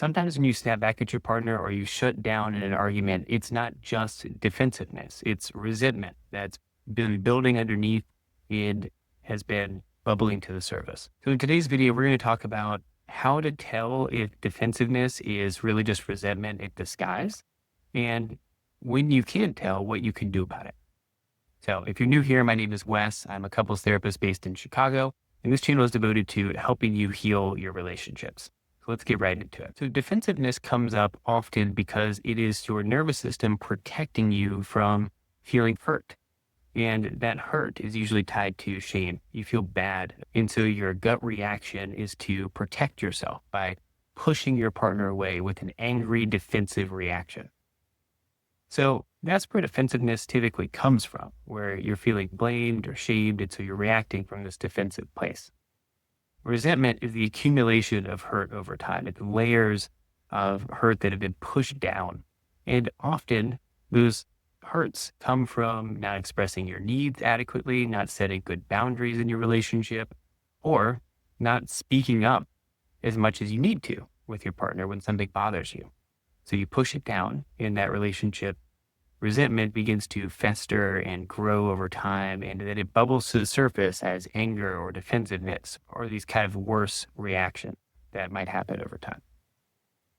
Sometimes when you snap back at your partner or you shut down in an argument, it's not just defensiveness, it's resentment that's been building underneath and has been bubbling to the surface. So in today's video, we're going to talk about how to tell if defensiveness is really just resentment in disguise, and when you can't tell, what you can do about it. So if you're new here, my name is Wes. I'm a couples therapist based in Chicago, and this channel is devoted to helping you heal your relationships. So let's get right into it. So defensiveness comes up often because it is your nervous system protecting you from feeling hurt. And that hurt is usually tied to shame. You feel bad. And so your gut reaction is to protect yourself by pushing your partner away with an angry, defensive reaction. So that's where defensiveness typically comes from, where you're feeling blamed or shamed, and so you're reacting from this defensive place. Resentment is the accumulation of hurt over time. It's layers of hurt that have been pushed down. And often those hurts come from not expressing your needs adequately, not setting good boundaries in your relationship, or not speaking up as much as you need to with your partner when something bothers you. So you push it down in that relationship. Resentment begins to fester and grow over time, and then it bubbles to the surface as anger or defensiveness or these kind of worse reactions that might happen over time.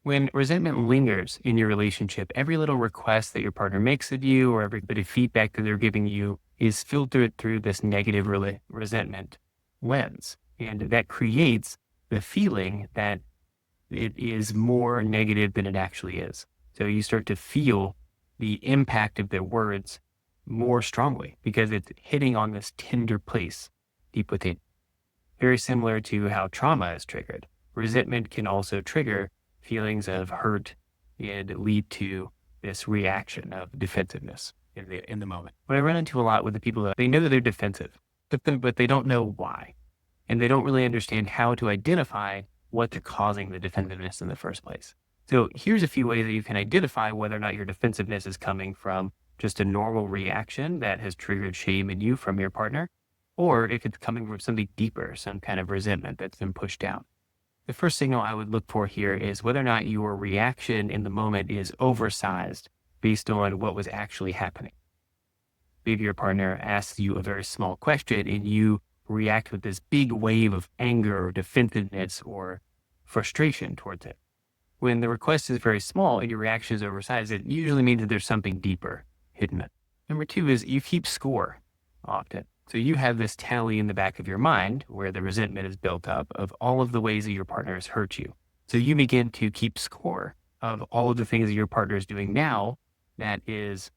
When resentment lingers in your relationship, every little request that your partner makes of you or every bit of feedback that they're giving you is filtered through this negative resentment lens. And that creates the feeling that it is more negative than it actually is. So you start to feel the impact of their words more strongly because it's hitting on this tender place deep within. Very similar to how trauma is triggered. Resentment can also trigger feelings of hurt and lead to this reaction of defensiveness in the moment. What I run into a lot with the people, they know that they're defensive, but they don't know why. And they don't really understand how to identify what's causing the defensiveness in the first place. So here's a few ways that you can identify whether or not your defensiveness is coming from just a normal reaction that has triggered shame in you from your partner, or if it's coming from something deeper, some kind of resentment that's been pushed down. The first signal I would look for here is whether or not your reaction in the moment is oversized based on what was actually happening. Maybe your partner asks you a very small question and you react with this big wave of anger or defensiveness or frustration towards it. When the request is very small and your reaction is oversized, it usually means that there's something deeper hidden. Number two is you keep score often. So you have this tally in the back of your mind where the resentment is built up of all of the ways that your partner has hurt you. So you begin to keep score of all of the things that your partner is doing now that is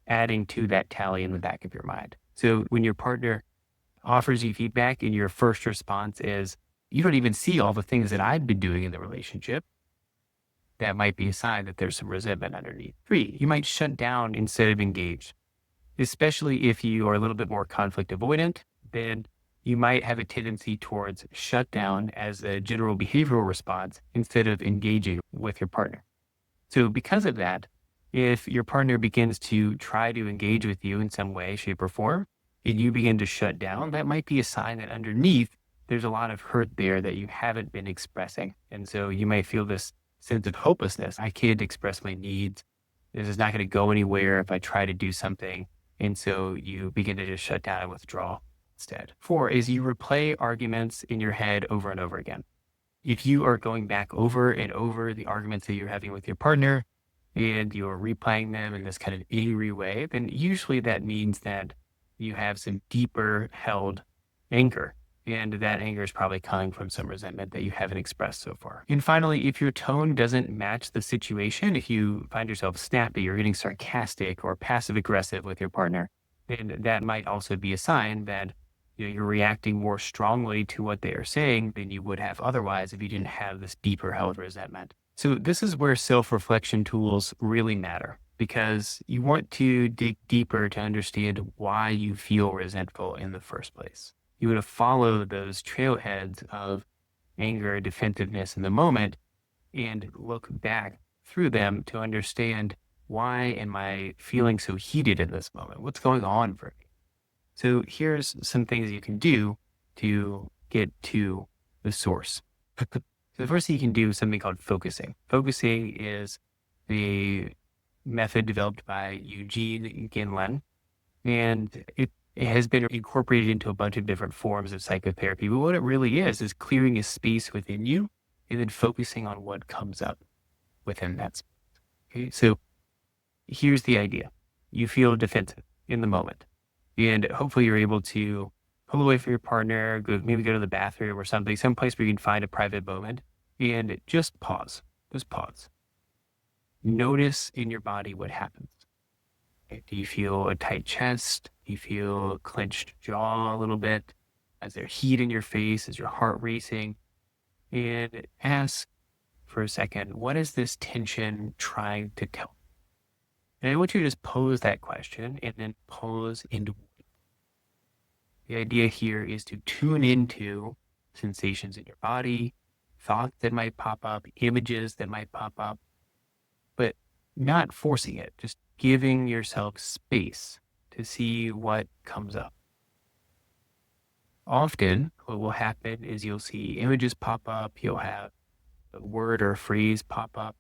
adding to that tally in the back of your mind. So when your partner offers you feedback and your first response is, you don't even see all the things that I've been doing in the relationship, that might be a sign that there's some resentment underneath. Three, you might shut down instead of engage. Especially if you are a little bit more conflict avoidant, then you might have a tendency towards shut down as a general behavioral response instead of engaging with your partner. So because of that, if your partner begins to try to engage with you in some way, shape, or form, and you begin to shut down, that might be a sign that underneath there's a lot of hurt there that you haven't been expressing. And so you might feel this sense of hopelessness. I can't express my needs. This is not going to go anywhere if I try to do something. And so you begin to just shut down and withdraw instead. Four is you replay arguments in your head over and over again. If you are going back over and over the arguments that you're having with your partner and you're replaying them in this kind of angry way, then usually that means that you have some deeper held anger. And that anger is probably coming from some resentment that you haven't expressed so far. And finally, if your tone doesn't match the situation, if you find yourself snappy or getting sarcastic or passive aggressive with your partner, then that might also be a sign that you're reacting more strongly to what they are saying than you would have otherwise if you didn't have this deeper held resentment. So this is where self-reflection tools really matter, because you want to dig deeper to understand why you feel resentful in the first place. You want to follow those trailheads of anger, defensiveness in the moment, and look back through them to understand, why am I feeling so heated in this moment? What's going on for me? So here's some things you can do to get to the source. So the first thing you can do is something called focusing. Focusing is the method developed by Eugene Ginlin, and it has been incorporated into a bunch of different forms of psychotherapy. But what it really is clearing a space within you and then focusing on what comes up within that space. Okay, so here's the idea. You feel defensive in the moment, and hopefully you're able to pull away from your partner, maybe go to the bathroom or something, someplace where you can find a private moment and just pause. Just pause. Notice in your body what happens. Okay, do you feel a tight chest? Do you feel a clenched jaw a little bit? Is there heat in your face? Is your heart racing? And ask for a second, what is this tension trying to tell me? And I want you to just pose that question and then pose into the idea here is to tune into sensations in your body, thoughts that might pop up, images that might pop up, but not forcing it, just giving yourself space to see what comes up. Often, what will happen is you'll see images pop up, you'll have a word or a phrase pop up,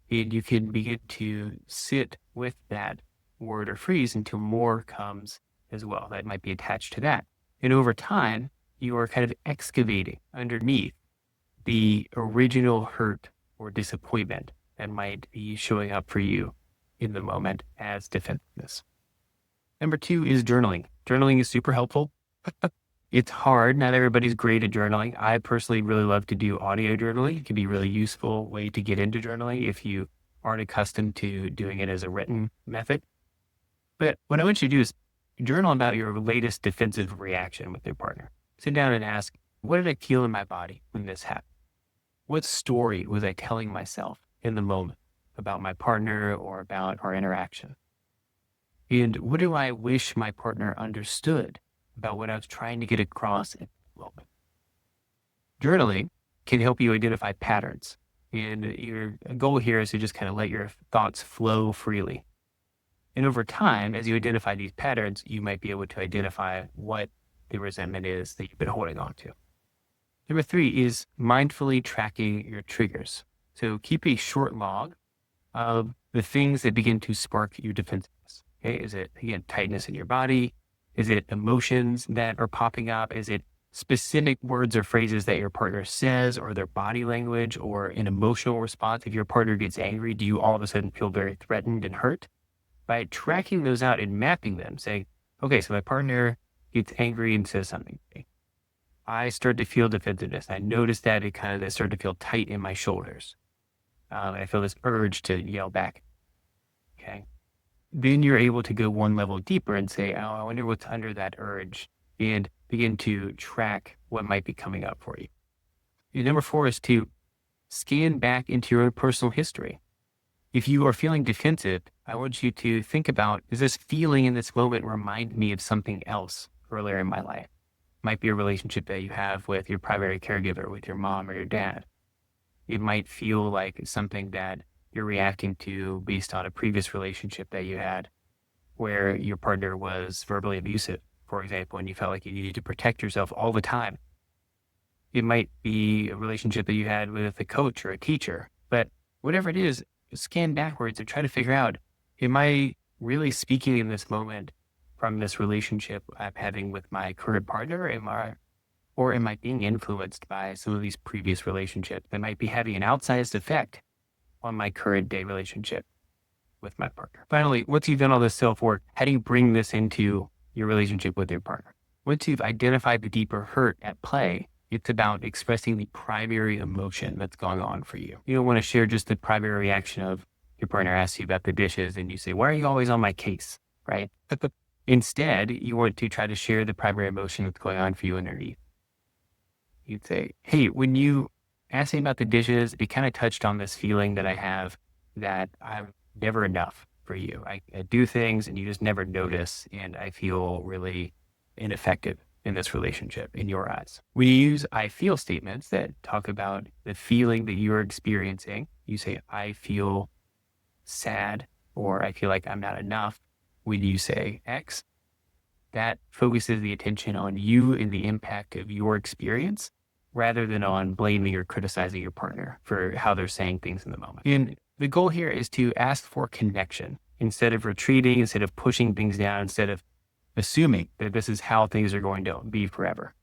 and you can begin to sit with that word or phrase until more comes as well that might be attached to that. And over time, you are kind of excavating underneath the original hurt or disappointment that might be showing up for you in the moment as defensiveness. Number 2 is journaling. Journaling is super helpful. It's hard. Not everybody's great at journaling. I personally really love to do audio journaling. It can be a really useful way to get into journaling if you aren't accustomed to doing it as a written method. But what I want you to do is journal about your latest defensive reaction with your partner. Sit down and ask, what did I feel in my body when this happened? What story was I telling myself in the moment about my partner or about our interaction? And what do I wish my partner understood about what I was trying to get across in the moment? Journaling can help you identify patterns. And your goal here is to just kind of let your thoughts flow freely. And over time, as you identify these patterns, you might be able to identify what the resentment is that you've been holding on to. Number 3 is mindfully tracking your triggers. So keep a short log of the things that begin to spark your defensiveness. Okay, is it, again, tightness in your body? Is it emotions that are popping up? Is it specific words or phrases that your partner says or their body language or an emotional response? If your partner gets angry, do you all of a sudden feel very threatened and hurt? By tracking those out and mapping them, saying, okay, so my partner gets angry and says something to me. I start to feel defensiveness. I notice that I start to feel tight in my shoulders. I feel this urge to yell back. Okay. Then you're able to go one level deeper and say, oh, I wonder what's under that urge, and begin to track what might be coming up for you. And number 4 is to scan back into your own personal history. If you are feeling defensive, I want you to think about, does this feeling in this moment remind me of something else earlier in my life? It might be a relationship that you have with your primary caregiver, with your mom or your dad. It might feel like something that you're reacting to based on a previous relationship that you had where your partner was verbally abusive, for example, and you felt like you needed to protect yourself all the time. It might be a relationship that you had with a coach or a teacher, but whatever it is, scan backwards and try to figure out, am I really speaking in this moment from this relationship I'm having with my current partner? Or am I being influenced by some of these previous relationships that might be having an outsized effect on my current day relationship with my partner? Finally, once you've done all this self-work, how do you bring this into your relationship with your partner? Once you've identified the deeper hurt at play, it's about expressing the primary emotion that's going on for you. You don't want to share just the primary reaction of your partner asks you about the dishes and you say, why are you always on my case, right? Instead, you want to try to share the primary emotion that's going on for you underneath. You'd say, hey, when you asked me about the dishes, it kind of touched on this feeling that I have that I'm never enough for you. I do things and you just never notice, and I feel really ineffective in this relationship in your eyes. When you use I feel statements that talk about the feeling that you're experiencing, you say, I feel sad, or I feel like I'm not enough. When you say X, that focuses the attention on you and the impact of your experience rather than on blaming or criticizing your partner for how they're saying things in the moment. And the goal here is to ask for connection instead of retreating, instead of pushing things down, instead of assuming that this is how things are going to be forever.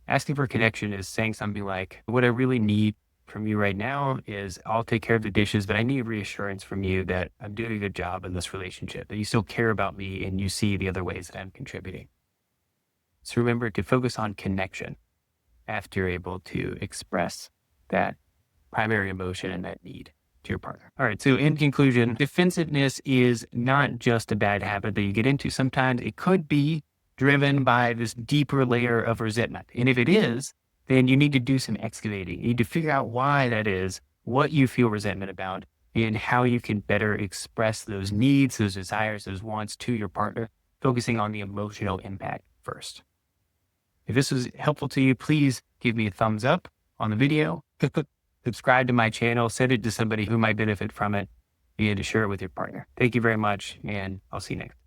Asking for connection is saying something like, what I really need from you right now is I'll take care of the dishes, but I need reassurance from you that I'm doing a good job in this relationship, that you still care about me and you see the other ways that I'm contributing. So remember to focus on connection after you're able to express that primary emotion and that need to your partner. All right. So in conclusion, defensiveness is not just a bad habit that you get into. Sometimes it could be driven by this deeper layer of resentment. And if it is, then you need to do some excavating. You need to figure out why that is, what you feel resentment about, and how you can better express those needs, those desires, those wants to your partner, focusing on the emotional impact first. If this was helpful to you, please give me a thumbs up on the video, subscribe to my channel, send it to somebody who might benefit from it, and share it with your partner. Thank you very much, and I'll see you next time.